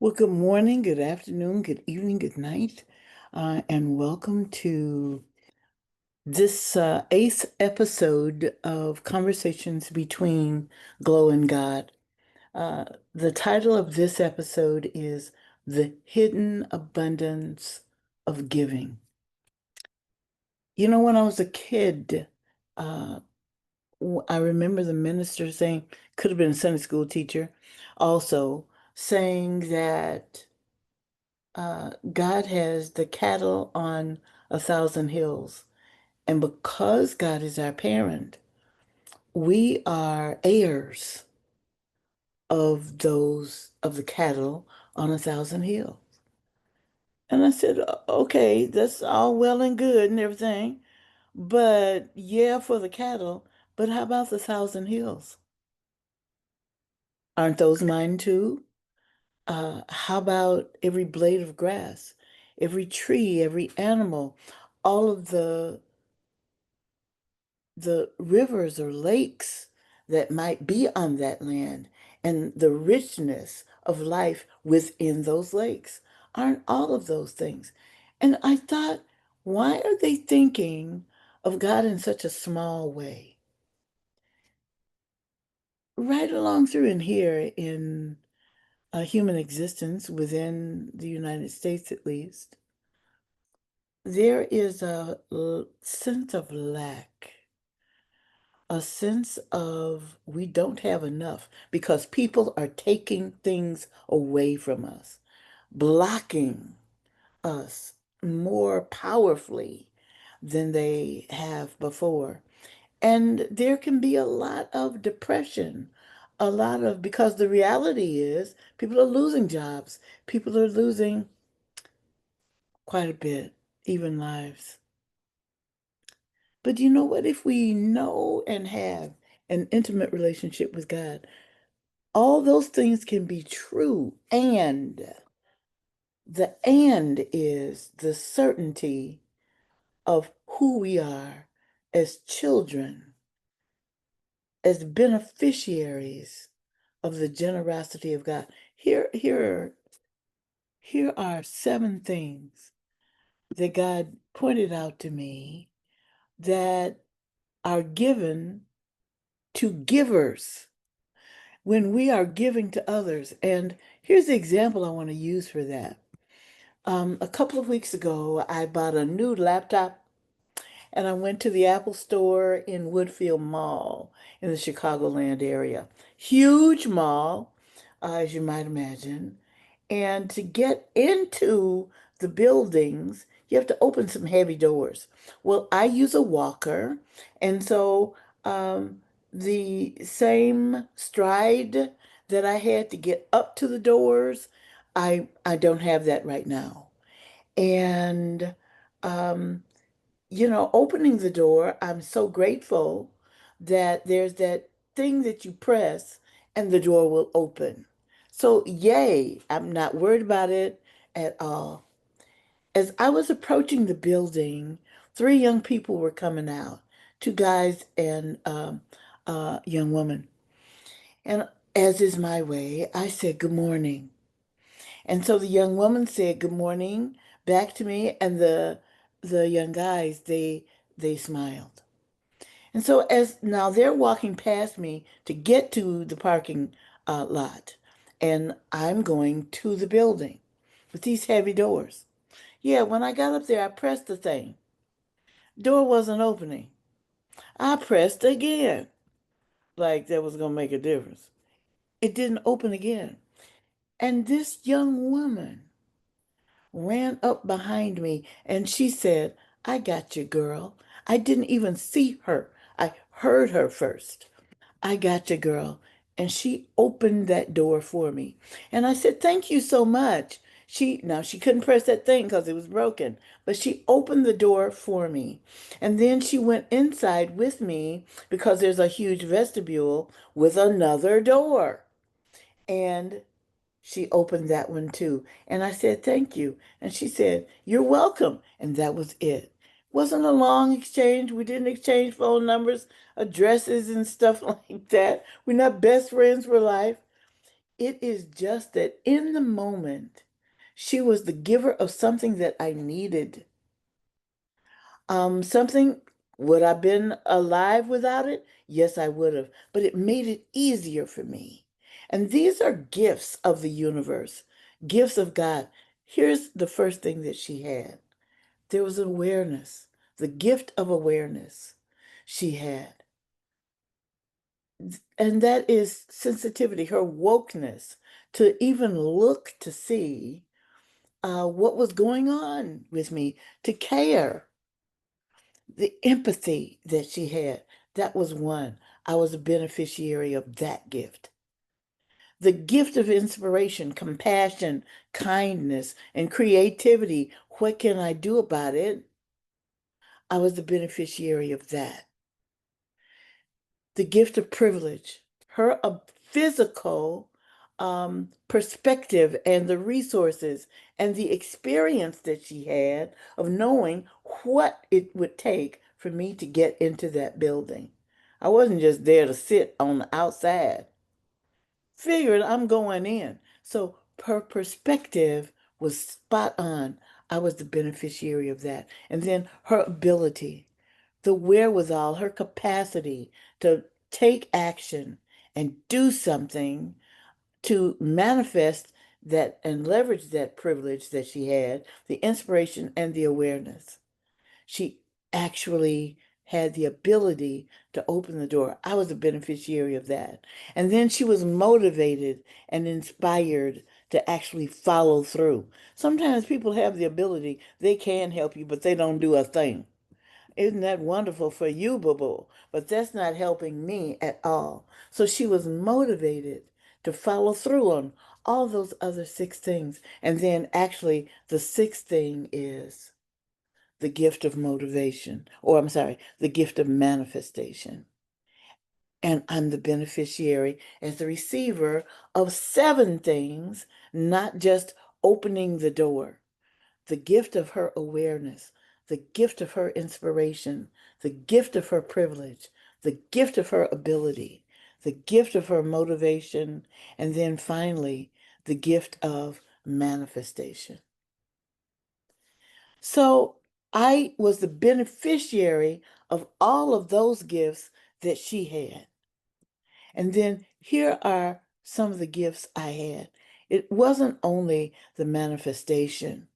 Well, good morning, good afternoon, good evening, good night, and welcome to this eighth episode of Conversations Between Glow and God. Uh, the title of this episode is The Hidden Abundance of Giving. When I was a kid, uh, I remember the minister saying, could have been a Sunday school teacher, also saying that. God has the cattle on 1,000 hills. And because God is our parent, we are heirs of of the cattle on 1,000 hills. And I said, Okay, that's all well and good and everything. But yeah, for the cattle, but how about the 1,000 hills? Aren't those mine too? How about every blade of grass, every tree, every animal, all of the rivers or lakes that might be on that land and the richness of life within those lakes? Aren't all of those things? And I thought, why are they thinking of God in such a small way? Right along through in here in human existence within the United States, at least, there is a sense of lack, a sense of we don't have enough because people are taking things away from us, blocking us more powerfully than they have before. And there can be a lot of depression, because the reality is people are losing jobs, people are losing quite a bit, even lives. But you know what? If we know and have an intimate relationship with God, all those things can be true. And the is the certainty of who we are as children, as beneficiaries of the generosity of God. Here are 7 things that God pointed out to me that are given to givers when we are giving to others. And here's the example I want to use for that. A couple of weeks ago, I bought a new laptop and I went to the Apple store in Woodfield Mall in the Chicagoland area. Huge mall, as you might imagine. And to get into the buildings, you have to open some heavy doors. Well, I use a walker, and so um, the same stride that I had to get up to the doors, I don't have that right now. And um, opening the door, I'm so grateful that there's that thing that you press and the door will open. So, yay, I'm not worried about it at all. As I was approaching the building, 3 young people were coming out, 2 guys and a young woman. And as is my way, I said, Good morning. And so the young woman said good morning back to me, and the young guys, they smiled. And so as now they're walking past me to get to the parking lot, and I'm going to the building with these heavy doors. Yeah, when I got up there, I pressed the thing. Door wasn't opening. I pressed again, like that was gonna make a difference. It didn't open again. And this young woman ran up behind me and she said, I got you, girl. I didn't even see her. I heard her first. I got you, girl. And she opened that door for me. And I said, Thank you so much. She couldn't press that thing because it was broken, but she opened the door for me. And then she went inside with me because there's a huge vestibule with another door. And she opened that one too. And I said, Thank you. And she said, You're welcome. And that was it. Wasn't a long exchange. We didn't exchange phone numbers, addresses, and stuff like that. We're not best friends for life. It is just that in the moment, she was the giver of something that I needed. Something, would I have been alive without it? Yes, I would have, but it made it easier for me. And these are gifts of the universe, gifts of God. Here's the first thing that she had. There was awareness, the gift of awareness she had. And that is sensitivity, her wokeness to even look to see what was going on with me, to care. The empathy that she had, that was one. I was a beneficiary of that gift. The gift of inspiration, compassion, kindness, and creativity. What can I do about it? I was the beneficiary of that. The gift of privilege, her physical perspective and the resources and the experience that she had of knowing what it would take for me to get into that building. I wasn't just there to sit on the outside. Figured I'm going in. So her perspective was spot on. I was the beneficiary of that. And then her ability, the wherewithal, her capacity to take action and do something to manifest that and leverage that privilege that she had, the inspiration and the awareness. She actually had the ability to open the door. I was a beneficiary of that. And then she was motivated and inspired to actually follow through. Sometimes people have the ability, they can help you, but they don't do a thing. Isn't that wonderful for you, boo boo? But that's not helping me at all. So she was motivated to follow through on all those other six things. And then actually, the sixth thing is the gift of motivation, or I'm sorry, the gift of manifestation. And I'm the beneficiary as the receiver of seven things, not just opening the door. The gift of her awareness, the gift of her inspiration, the gift of her privilege, the gift of her ability, the gift of her motivation, and then finally, the gift of manifestation. So I was the beneficiary of all of those gifts that she had. And then here are some of the gifts I had. It wasn't only the manifestation.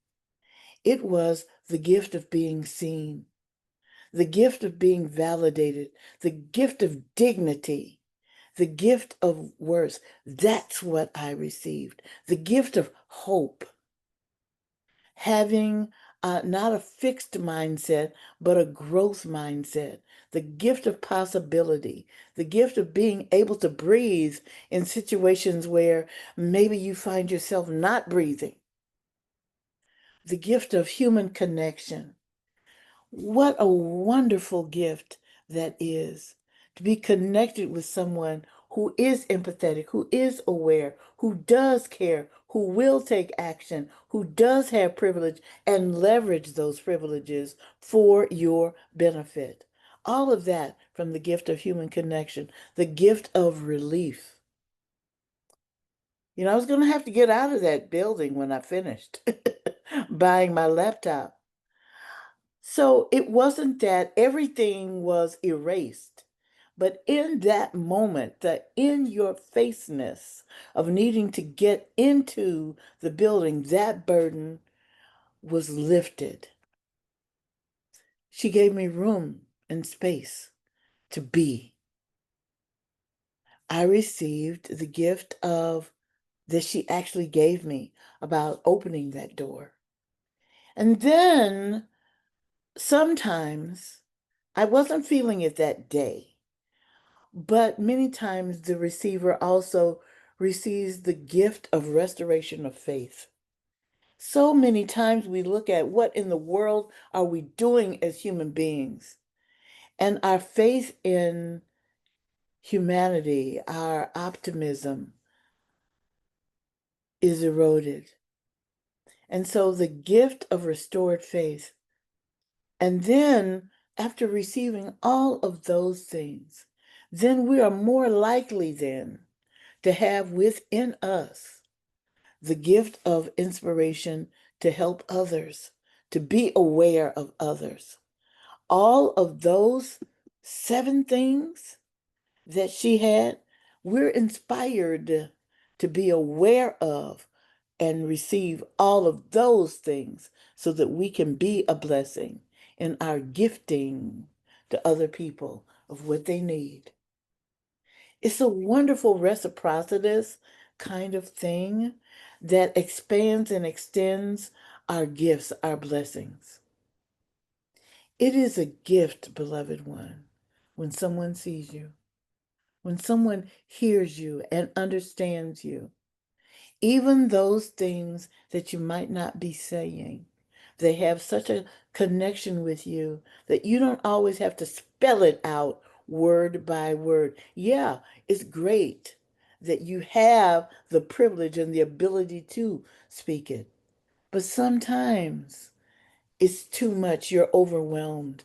It was the gift of being seen, the gift of being validated, the gift of dignity, the gift of worth. That's what I received. The gift of hope, having not a fixed mindset, but a growth mindset, the gift of possibility, the gift of being able to breathe in situations where maybe you find yourself not breathing, the gift of human connection. What a wonderful gift that is to be connected with someone who is empathetic, who is aware, who does care, who will take action, who does have privilege and leverage those privileges for your benefit. All of that from the gift of human connection, the gift of relief. I was going to have to get out of that building when I finished buying my laptop. So it wasn't that everything was erased, but in that moment, the in your faceness of needing to get into the building, that burden was lifted. She gave me room and space to be. I received the gift of that she actually gave me about opening that door. And then sometimes I wasn't feeling it that day. But many times the receiver also receives the gift of restoration of faith. So many times we look at what in the world are we doing as human beings? And our faith in humanity, our optimism is eroded. And so the gift of restored faith. And then after receiving all of those things, then we are more likely then to have within us the gift of inspiration to help others, to be aware of others. All of those 7 things that she had, we're inspired to be aware of and receive all of those things so that we can be a blessing in our gifting to other people of what they need. It's a wonderful reciprocitous kind of thing that expands and extends our gifts, our blessings. It is a gift, beloved one, when someone sees you, when someone hears you and understands you. Even those things that you might not be saying, they have such a connection with you that you don't always have to spell it out word by word. Yeah, it's great that you have the privilege and the ability to speak it. But sometimes it's too much. You're overwhelmed.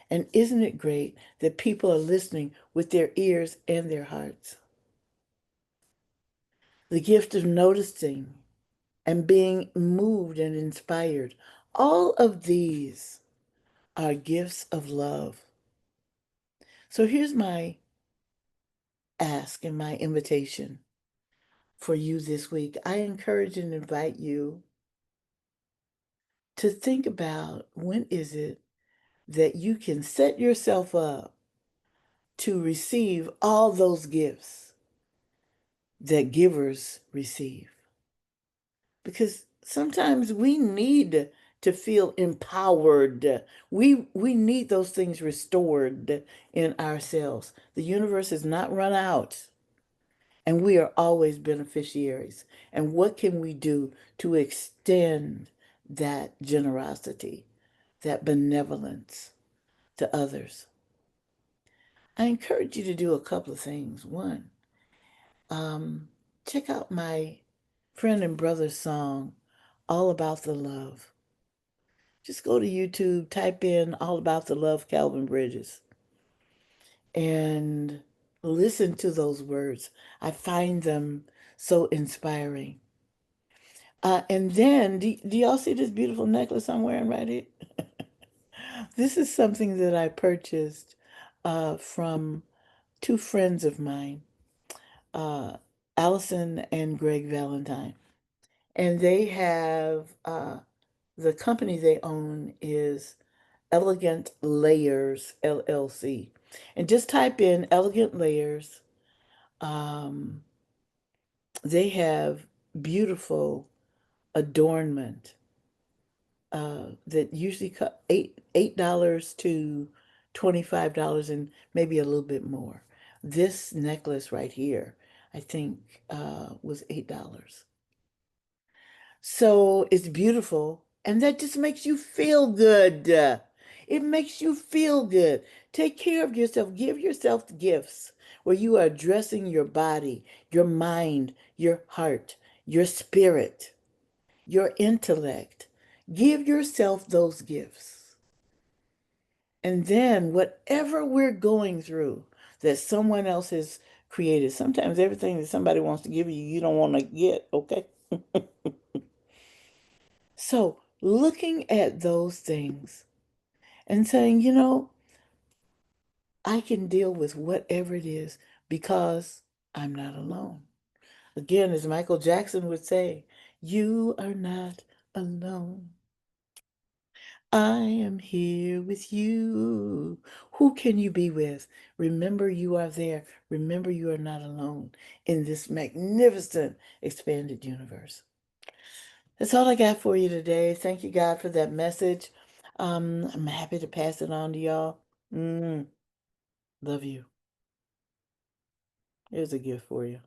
And isn't it great that people are listening with their ears and their hearts? The gift of noticing and being moved and inspired. All of these are gifts of love. So here's my ask and my invitation for you this week. I encourage and invite you to think about when is it that you can set yourself up to receive all those gifts that givers receive. Because sometimes we need to feel empowered. We need those things restored in ourselves. The universe has not run out, and we are always beneficiaries. And what can we do to extend that generosity, that benevolence to others? I encourage you to do a couple of things. One, um, check out my friend and brother's song, All About the Love. Just go to YouTube, type in All About the Love, Calvin Bridges, and listen to those words. I find them so inspiring. And then, do y'all see this beautiful necklace I'm wearing right here? This is something that I purchased from 2 friends of mine, uh, Allison and Greg Valentine. And they have, the company they own is Elegant Layers LLC. And just type in Elegant Layers. Um, they have beautiful adornment that usually cut $8 to $25 and maybe a little bit more. This necklace right here, I think, was $8. So it's beautiful, and that just makes you feel good. It makes you feel good. Take care of yourself. Give yourself gifts where you are addressing your body, your mind, your heart, your spirit, your intellect. Give yourself those gifts. And then whatever we're going through that someone else has created, sometimes everything that somebody wants to give you, you don't want to get, okay? So looking at those things and saying, I can deal with whatever it is because I'm not alone. Again, as Michael Jackson would say, you are not alone. I am here with you. Who can you be with? Remember you are there. Remember you are not alone in this magnificent expanded universe. That's all I got for you today. Thank you, God, for that message. I'm happy to pass it on to y'all. Love you. Here's a gift for you.